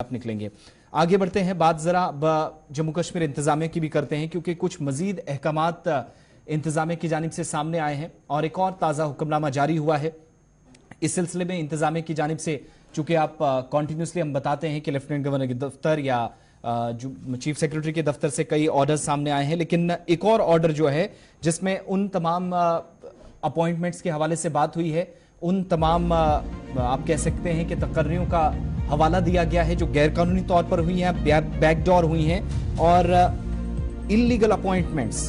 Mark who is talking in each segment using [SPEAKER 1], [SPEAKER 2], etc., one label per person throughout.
[SPEAKER 1] आप निकलेंगे। आगे बढ़ते हैं, बात जरा जम्मू कश्मीर इंतजामिया की भी करते हैं, क्योंकि कुछ मजीद अहकामात इंतजामिया की जानिब से सामने आए हैं और एक और ताज़ा हुक्मनामा जारी हुआ है। इस सिलसिले में इंतजामिया की जानिब से, चूंकि आप कॉन्टिन्यूसली हम बताते हैं कि लेफ्टिनेंट गवर्नर के दफ्तर या जो चीफ सेक्रेटरी के दफ्तर से कई ऑर्डर सामने आए हैं, लेकिन एक और ऑर्डर जो है जिसमें उन तमाम अपॉइंटमेंट्स के हवाले से बात हुई है, उन तमाम आप कह सकते हैं कि तकर्रियों का हवाला दिया गया है जो गैर कानूनी तौर पर हुई हैं, बैकडोर हुई हैं, और इल्लीगल अपॉइंटमेंट्स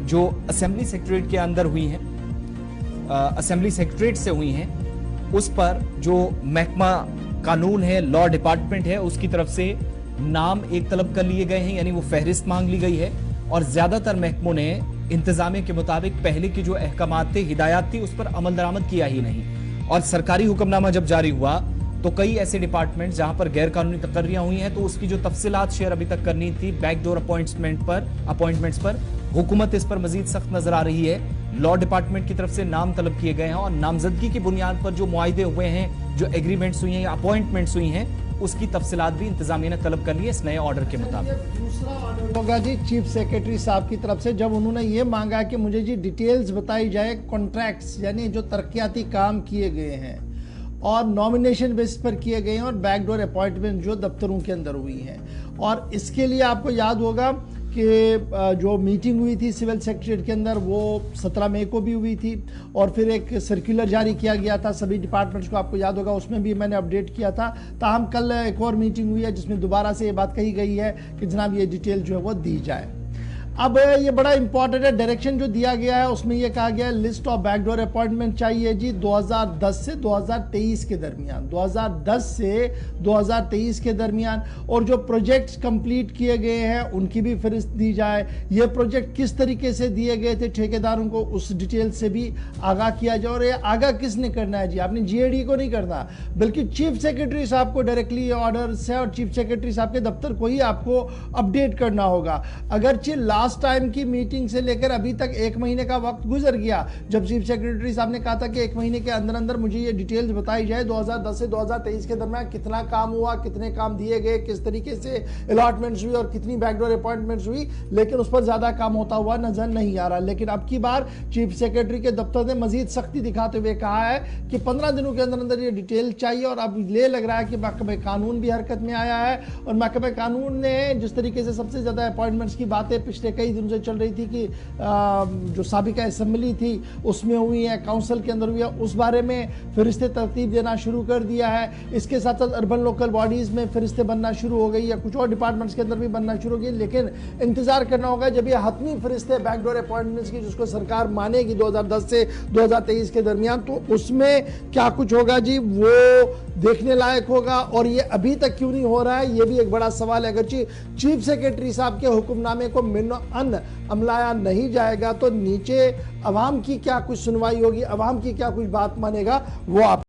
[SPEAKER 1] जो असेंबली सेक्रेटरीट के अंदर हुई हैं, असेंबली सेक्रेटरीट से हुई हैं, उस पर जो महकमा कानून है, लॉ डिपार्टमेंट है, उसकी तरफ से नाम एक तलब कर लिए गए हैं, यानी वो फहरिस्त मांग ली गई है। और ज्यादातर महकमों ने इंतजामिया के मुताबिक पहले की जो अहकामात थे, हिदायत थी, उस पर अमल दरामद किया ही नहीं। और सरकारी हुक्मनामा जब जारी हुआ तो कई ऐसे डिपार्टमेंट जहां पर गैर कानूनी तकर्रियां हुई हैं, तो उसकी जो तफसीलात शेयर अभी तक करनी थी बैकडोर अपॉइंटमेंट्स पर हुकूमत इस पर मजीद सख्त नजर आ रही है। लॉ डिपार्टमेंट की तरफ से नाम तलब किए गए हैं और नामजदगी की बुनियाद पर जो मुआहिदे हुए हैं, जो एग्रीमेंट्स हुई हैं या अपॉइंटमेंट्स हुई हैं, उसकी तफसीलात भी इंतजामिया ने तलब कर ली है इस नए ऑर्डर के मुताबिक।
[SPEAKER 2] दूसरा ऑर्डर होगा जी चीफ सेक्रेटरी साहब की तरफ से, जब उन्होंने ये मांगा कि मुझे जी डिटेल्स बताई जाए कॉन्ट्रैक्ट्स, यानी जो तरक्याती काम किए गए हैं और नॉमिनेशन बेसिस पर किए गए हैं और बैकडोर अपॉइंटमेंट जो दफ्तरों के अंदर हुई हैं। और इसके लिए आपको याद होगा कि जो मीटिंग हुई थी सिविल सेक्रेटरीट के अंदर, वो 17 मई को भी हुई थी और फिर एक सर्कुलर जारी किया गया था सभी डिपार्टमेंट्स को, आपको याद होगा, उसमें भी मैंने अपडेट किया था। ताहम कल एक और मीटिंग हुई है जिसमें दोबारा से ये बात कही गई है कि जनाब ये डिटेल जो है वो दी जाए। अब ये बड़ा इंपॉर्टेंट है, डायरेक्शन जो दिया गया है उसमें ये कहा गया है लिस्ट ऑफ बैकडोर अपॉइंटमेंट चाहिए जी 2010 से 2023 के दरमियान, 2010 से 2023 के दरमियान। और जो प्रोजेक्ट्स कंप्लीट किए गए हैं उनकी भी फहरिस्त दी जाए। ये प्रोजेक्ट किस तरीके से दिए गए थे ठेकेदारों को, उस डिटेल से भी आगाह किया जाए। और ये आगाह किसने करना है जी, आपने GAD को नहीं करना, बल्कि चीफ सेक्रेटरी साहब को डायरेक्टली ऑर्डर से और चीफ सेक्रेटरी साहब के दफ्तर को ही आपको अपडेट करना होगा। अगरचे लास्ट टाइम की मीटिंग से लेकर अभी तक 1 महीने का वक्त गुजर गया, जब चीफ सेक्रेटरी साहब ने कहा था कि 1 महीने के अंदर अंदर मुझे ये डिटेल्स बताई जाए 2010 से 2023 के दरमियान कितना काम हुआ, कितने काम दिए गए, किस तरीके से अलॉटमेंट्स हुई और कितनी बैकडोर अपॉइंटमेंट्स हुई, लेकिन उस पर ज्यादा काम होता हुआ नजर नहीं आ रहा। लेकिन अब की बार चीफ सेक्रेटरी के दफ्तर ने मजीद सख्ती दिखाते हुए कहा है कि 15 दिनों के अंदर अंदर ये डिटेल चाहिए। और अब ये लग रहा है कि महकमा कानून भी हरकत में आया है और महकमा कानून ने जिस तरीके से सबसे ज्यादा अपॉइंटमेंट्स की बातें पिछले कई दिनों से चल रही थी कि जो साबिका असेंबली थी उसमें हुई है, काउंसिल के अंदर हुई है, उस बारे में फरिश्ते तरतीब देना शुरू कर दिया है। इसके साथ साथ अर्बन लोकल बॉडीज में फरिश्ते बनना शुरू हो गई या कुछ और डिपार्टमेंट्स के अंदर भी बनना शुरू हो गई। लेकिन इंतजार करना होगा जब ये हतमी फरिश्ते बैकडोर अपॉइंटमेंट्स की जिसको सरकार मानेगी 2010 से 2023 के दरमियान, तो उसमें क्या कुछ होगा जी, वो देखने लायक होगा। और ये अभी तक क्यों नहीं हो रहा है, ये भी एक बड़ा सवाल है। अगर चीफ सेक्रेटरी साहब के हुक्मनामे को अमलाया नहीं जाएगा तो नीचे अवाम की क्या कुछ सुनवाई होगी, अवाम की क्या कुछ बात मानेगा, वो आप